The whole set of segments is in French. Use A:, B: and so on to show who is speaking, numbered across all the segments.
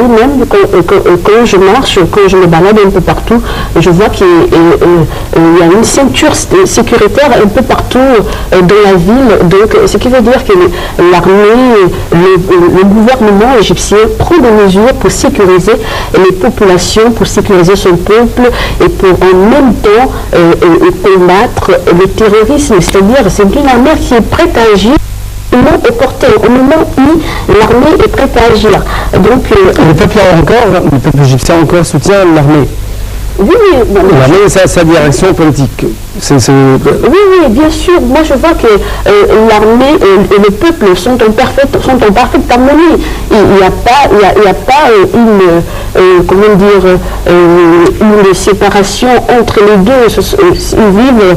A: même, quand je marche, quand je me balade un peu partout, je vois qu'il y a une ceinture sécuritaire un peu partout dans la ville. Donc, ce qui veut dire que l'armée, le gouvernement égyptien prend des mesures pour sécuriser les populations, pour sécuriser son peuple et pour en même temps combattre le terrorisme. C'est-à-dire, c'est une armée qui est prête à agir au moment où l'armée est prête à agir. Donc,
B: le peuple égyptien encore soutient l'armée.
A: Oui,
B: l'armée, sa direction politique.
A: Oui, bien sûr. Moi, je vois que l'armée et le peuple sont en parfaite harmonie. Il n'y a pas une séparation entre les deux. Ils vivent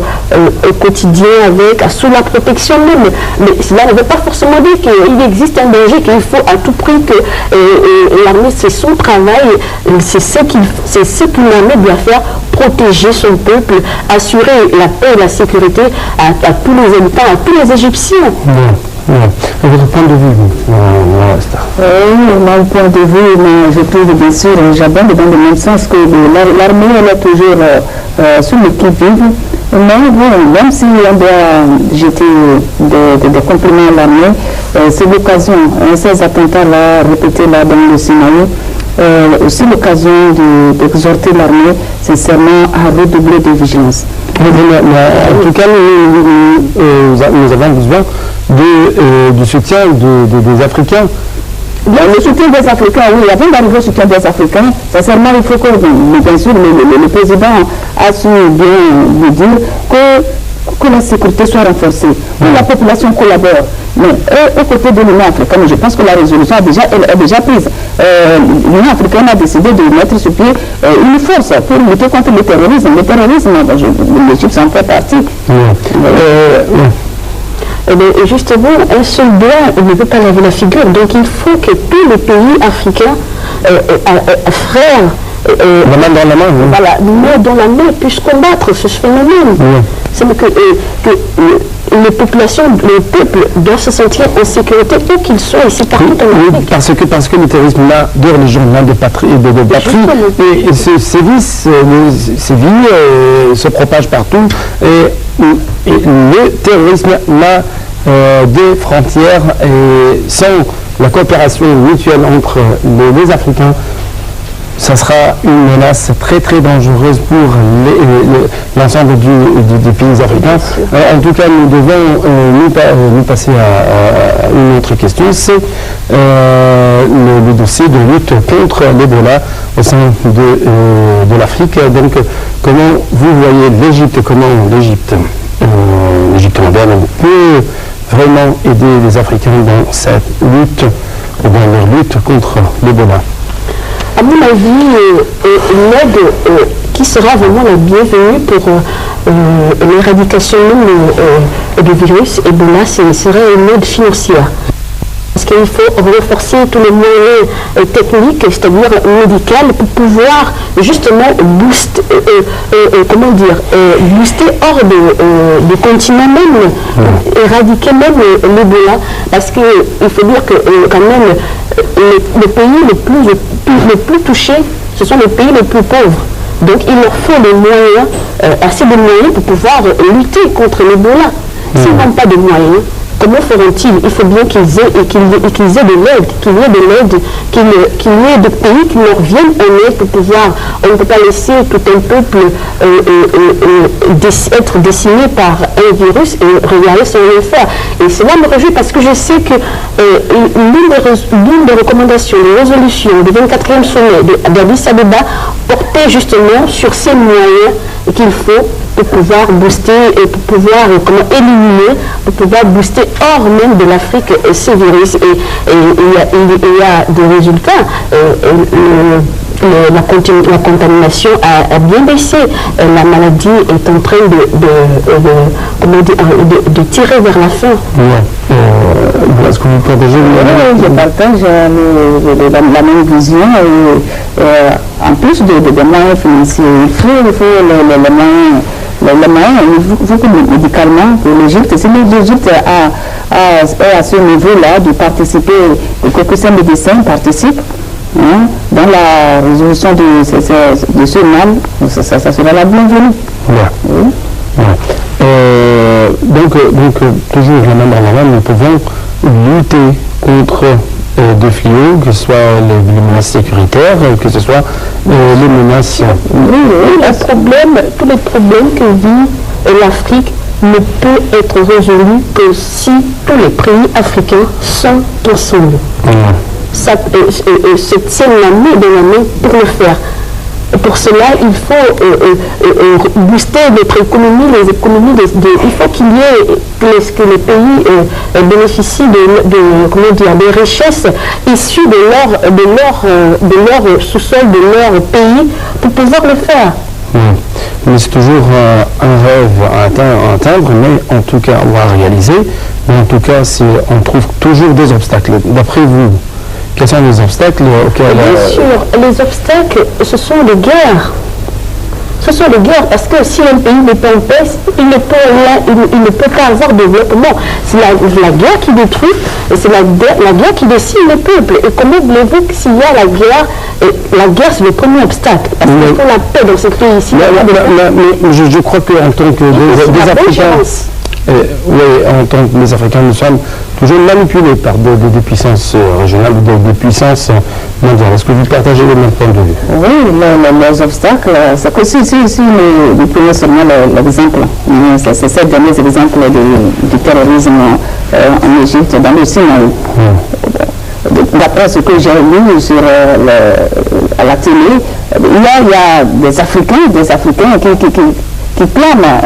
A: au quotidien sous la protection même. Mais cela ne veut pas forcément dire qu'il existe un danger, qu'il faut à tout prix que l'armée, c'est son travail, c'est ce qu'une armée doit faire, protéger son peuple, assurer la paix et la sécurité à tous les habitants, à tous les Égyptiens.
B: À votre point de vue,
C: mon point de vue, je trouve bien sûr, j'abonde dans le même sens que l'armée, elle est toujours sur le qui-vive. Mais bon, même si on doit jeter des compliments à l'armée, c'est l'occasion, ces attentats-là répétés là dans le Sinaï, aussi l'occasion d'exhorter l'armée sincèrement à redoubler de vigilance.
B: En tout cas, nous avons besoin du soutien des Africains.
C: Le soutien des Africains, oui, avant d'arriver au soutien des Africains, sincèrement, il faut que, bien sûr, le président a su bien dire que la sécurité soit renforcée, que la population collabore. Mais aux côtés de l'Union africaine, je pense que la résolution est déjà prise. L'Union africaine a décidé de mettre sur pied une force pour lutter contre le terrorisme. Le terrorisme, l'Égypte en fait partie.
A: Et justement, un seul doigt ne peut pas laver la figure. Donc il faut que tous les pays africains, frères,
B: la main dans la main,
A: voilà, main dans la main, puissent combattre ce phénomène. C'est que les populations, le peuple doit se sentir en sécurité où qu'ils soient, et c'est partout en Afrique.
B: Parce que le terrorisme n'a de religion, n'a de patrie, et ces vies se propagent partout, et le terrorisme n'a des frontières, et sans la coopération mutuelle entre les Africains, ça sera une menace très très dangereuse pour l'ensemble des pays africains. En tout cas, nous devons nous passer à une autre question, c'est le dossier de lutte contre l'Ebola au sein de l'Afrique. Donc, comment vous voyez l'Égypte, comment l'Égypte moderne peut vraiment aider les Africains dans cette lutte, ou dans leur lutte contre l'Ebola?
A: À mon avis, l'aide qui sera vraiment la bienvenue pour l'éradication du virus Ebola, serait une aide financière. Parce qu'il faut renforcer tous les moyens techniques, c'est-à-dire médicaux, pour pouvoir justement booster hors du continent même, éradiquer même l'Ebola. Parce qu'il faut dire que quand même, les pays les plus touchés, ce sont les pays les plus pauvres. Donc il leur faut des moyens, assez de moyens pour pouvoir lutter contre l'Ebola. S'ils n'ont pas de moyens, comment feront-ils? Il faut bien qu'ils aient de l'aide, qu'il y ait des pays qui leur viennent en aide pour pouvoir. On ne peut pas laisser tout un peuple être décimé par un virus et regarder sans rien faire. Et cela me réjouit parce que je sais que l'une des recommandations, des résolutions du 24e sommet d'Addis Abeba portait justement sur ces moyens qu'il faut pour pouvoir booster et pour pouvoir éliminer, pour pouvoir booster hors même de l'Afrique ces virus. Et il y a des résultats. La contamination a bien baissé. La maladie est en train de tirer vers la fin.
B: Est-ce que vous partagez?
C: Oui, je partage la même vision. En plus des moyens financiers, il faut les moyens médicalement pour l'Égypte. Si l'Égypte est à ce niveau-là de participer, que ces médecins participent, hein, dans la résolution de ce mal, ça sera la bienvenue.
B: Ouais.
C: Oui.
B: Ouais. Donc, toujours la main dans la main, nous pouvons lutter contre des fléaux, que ce soit les menaces sécuritaires, que ce soit les menaces...
A: Oui, tous les problèmes que vit l'Afrique ne peut être résolu que si tous les pays africains sont ensemble. Se tiennent la main dans la main pour le faire. Pour cela, il faut booster notre économie, les économies il faut qu'il y ait que les pays bénéficient des richesses issues de leur sous-sol, de leur pays, pour pouvoir le faire.
B: Mais c'est toujours un rêve à atteindre, mais en tout cas, on va réaliser. Mais en tout cas, on trouve toujours des obstacles. D'après vous, quels sont les obstacles auxquels...
A: Bien sûr, les obstacles, ce sont les guerres. Ce sont les guerres, parce que si un pays n'est pas en paix, il ne peut pas avoir de développement. C'est la guerre qui détruit, et c'est la guerre qui décide le peuple. Et comment voulez-vous que s'il y a la guerre c'est le premier obstacle. Parce qu'il faut la paix dans ces pays-ci.
B: Je crois qu'en tant que des Africains... Oui, en tant que les Africains, nous sommes toujours manipulés par des puissances régionales ou des puissances mondiales. Est-ce que vous partagez le même point de vue?
C: Oui, les obstacles, c'est que si nous prenons seulement l'exemple, ces derniers exemples du terrorisme en Égypte, dans le Sinaï. D'après ce que j'ai lu sur à la télé, il y a des Africains qui clament,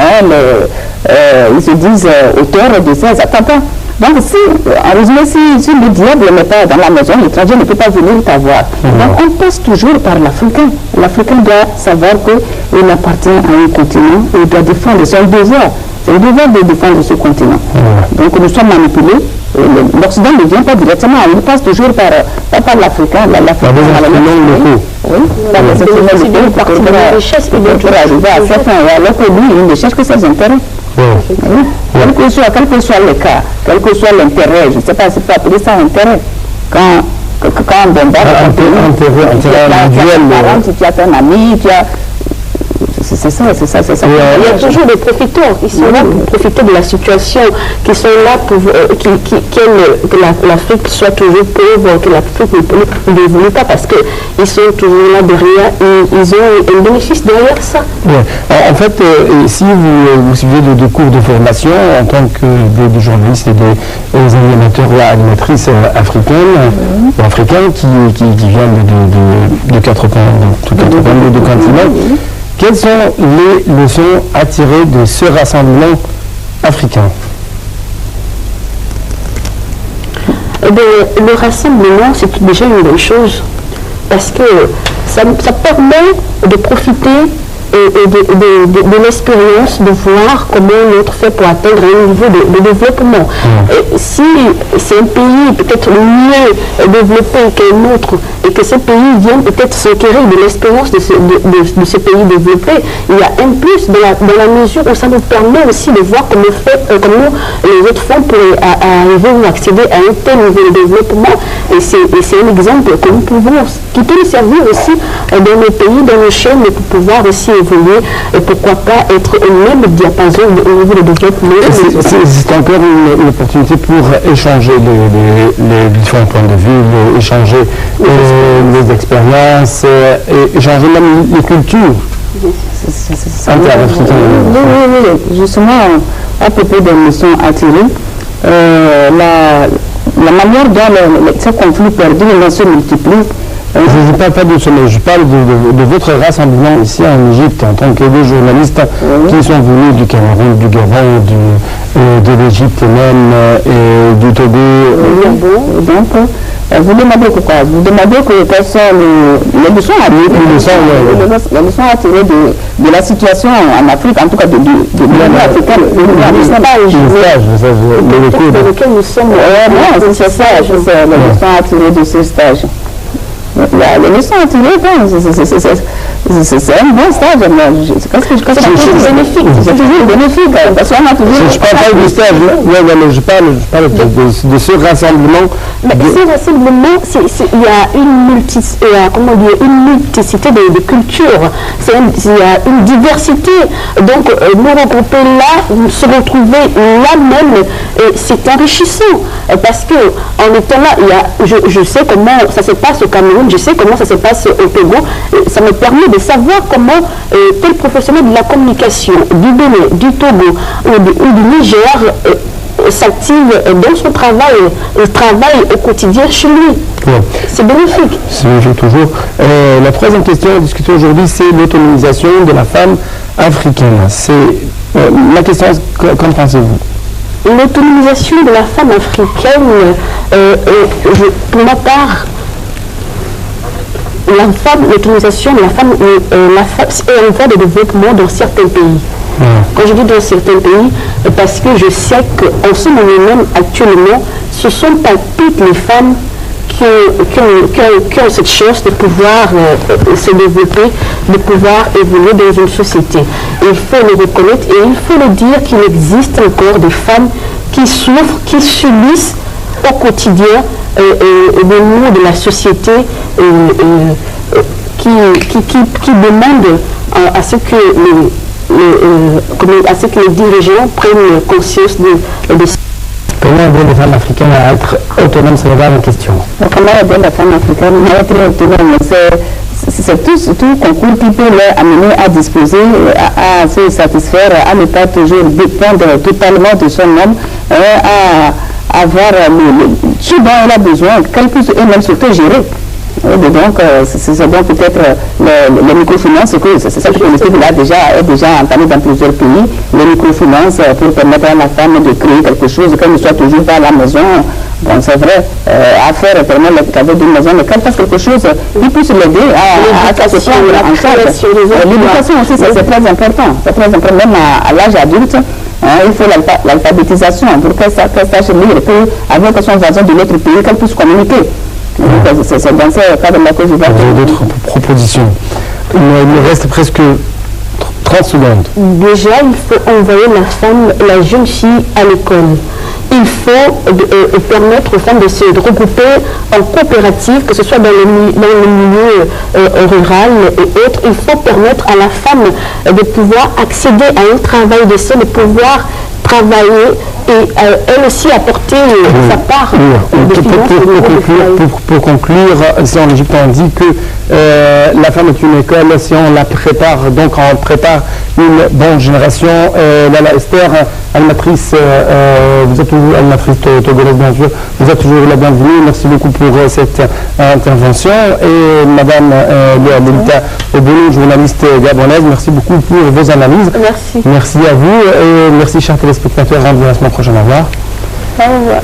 C: ils se disent auteurs de ces attentats. Donc, en résumé, si le diable n'est pas dans la maison, l'étranger ne peut pas venir t'avoir. Donc, on passe toujours par l'Africain. L'Africain doit savoir qu'il appartient à un continent et il doit défendre son devoir. C'est le devoir de défendre ce continent. Donc, nous sommes manipulés. L'Occident ne vient pas directement, il passe toujours par l'Africain. Oui, par les instruments locaux pour arriver à sa fin. Alors que lui, il ne cherche que ses intérêts. Quel que soit le cas, quel que soit l'intérêt, je ne sais pas si tu peux appeler ça intérêt. Quand on bombarde, tu as ton ami, c'est ça.
A: Il y a toujours des profiteurs qui sont là pour profiter de la situation, qui sont là pour que l'Afrique soit toujours pauvre, que l'Afrique ne développe pas, parce qu'ils sont toujours là derrière et ils ont un bénéfice derrière ça.
B: En fait, si vous suivez des cours de formation en tant que des journalistes et des animateurs ou animatrices africaines ou africains qui viennent de 4 continents, quelles sont les leçons à tirer de ce rassemblement africain?
A: Le rassemblement, c'est déjà une bonne chose, parce que ça permet de profiter de l'expérience, de voir comment l'autre fait pour atteindre un niveau de développement. Si c'est un pays peut-être mieux développé qu'un autre, et que ce pays vient peut-être s'acquérir de l'expérience de ce pays développé, il y a un plus dans la mesure où ça nous permet aussi de voir comment les autres font pour arriver ou accéder à un tel niveau de développement. Et c'est un exemple que nous pouvons, qui peut nous servir aussi dans nos pays, dans nos chaînes, pour pouvoir aussi évoluer et pourquoi pas être au même diapason au niveau de développement.
B: C'est encore une opportunité pour échanger les différents points de vue, échanger les expériences, et échanger même les cultures.
C: Oui, justement, à propos des leçons à tirer, la manière dont ces conflits perdus se multiplient.
B: Je ne parle pas de cela, je parle de votre rassemblement ici en Égypte en tant que des journalistes qui sont venus du Cameroun, du Gabon, de l'Égypte même, et du Togo.
C: Donc, vous demandez quoi? Vous demandez quelles sont les leçons à tirer de la situation en Afrique, en tout cas de l'Union africaine.
A: Le cours dans lequel nous sommes.
C: C'est ça, les leçons à tirer de ce stage. Les leçons à tirer, c'est un bon stage. C'est bénéfique. C'est toujours bénéfique. Parce qu'on a toujours...
B: Je ne parle pas du stage, je parle de ce rassemblement.
A: Mais ce rassemblement, il y a une multiplicité de cultures. Il y a une diversité. Donc, nous regrouper là, se retrouver là même, c'est enrichissant. Parce que en étant là, je sais comment ça se passe au Cameroun, je sais comment ça se passe au Togo. Ça me permet de savoir comment tel professionnel de la communication du Bénin, du Togo ou du Niger s'active dans son travail, travaille au quotidien chez lui. Ouais. C'est bénéfique.
B: C'est bénéfique toujours. La troisième question à discuter aujourd'hui, c'est l'autonomisation de la femme africaine. La question, qu'en pensez-vous?
A: L'autonomisation de la femme africaine, pour ma part, l'autonomisation de la femme est en voie de développement dans certains pays. Quand je dis dans certains pays, parce que je sais qu'en ce moment même, actuellement, ce ne sont pas toutes les femmes qui ont cette chance de pouvoir se développer, de pouvoir évoluer dans une société. Il faut le reconnaître et il faut le dire qu'il existe encore des femmes qui souffrent, qui subissent au quotidien le mot de la société qui demandent à ce que les dirigeants prennent conscience de
B: comment aider les femmes africaines à être autonomes, c'est la question.
C: Comment aider les femmes africaines à être autonomes, c'est tout concours qui peut leur amener à disposer, à se satisfaire, à ne pas toujours dépendre totalement de son homme, à avoir ce dont elle a besoin, qu'elle puisse elle-même s'auto-gérer. Donc, c'est donc peut-être les microfinances, cette politique-là est déjà entamée dans plusieurs pays, les microfinances pour permettre à la femme de créer quelque chose, qu'elle ne soit toujours pas à la maison. Bon, c'est vrai, à faire vraiment le travail d'une maison, mais qu'elle fasse quelque chose qui puisse l'aider à se prendre en charge. L'éducation aussi, c'est très important. C'est très important, même à l'âge adulte. Il faut l'alphabétisation pour qu'elle sache lire et puis avec son voisin de l'autre pays, qu'elle puisse communiquer. C'est dans ce cadre-là que je vais...
B: D'autres propositions. Il me reste presque 30 secondes.
A: Déjà, il faut envoyer la jeune fille à l'école. Il faut permettre aux femmes de se regrouper en coopérative, que ce soit dans le milieu rural et autres. Il faut permettre à la femme de pouvoir accéder à un travail décent, de pouvoir travailler et elle aussi apporter sa part de finances.
B: Pour conclure, si en Égypte on dit que la femme est une école, si on la prépare, donc on prépare une bonne génération. Lala Esther, animatrice, vous êtes toujours animatrice togolaise bien sûr, vous êtes toujours la bienvenue. Merci beaucoup pour cette intervention. Et Madame Léa Melita Obolo, journaliste gabonaise, merci beaucoup pour vos analyses.
A: Merci.
B: Merci à vous et merci chers téléspectateurs. Rendez-vous la semaine prochaine. Au revoir.
A: Au revoir.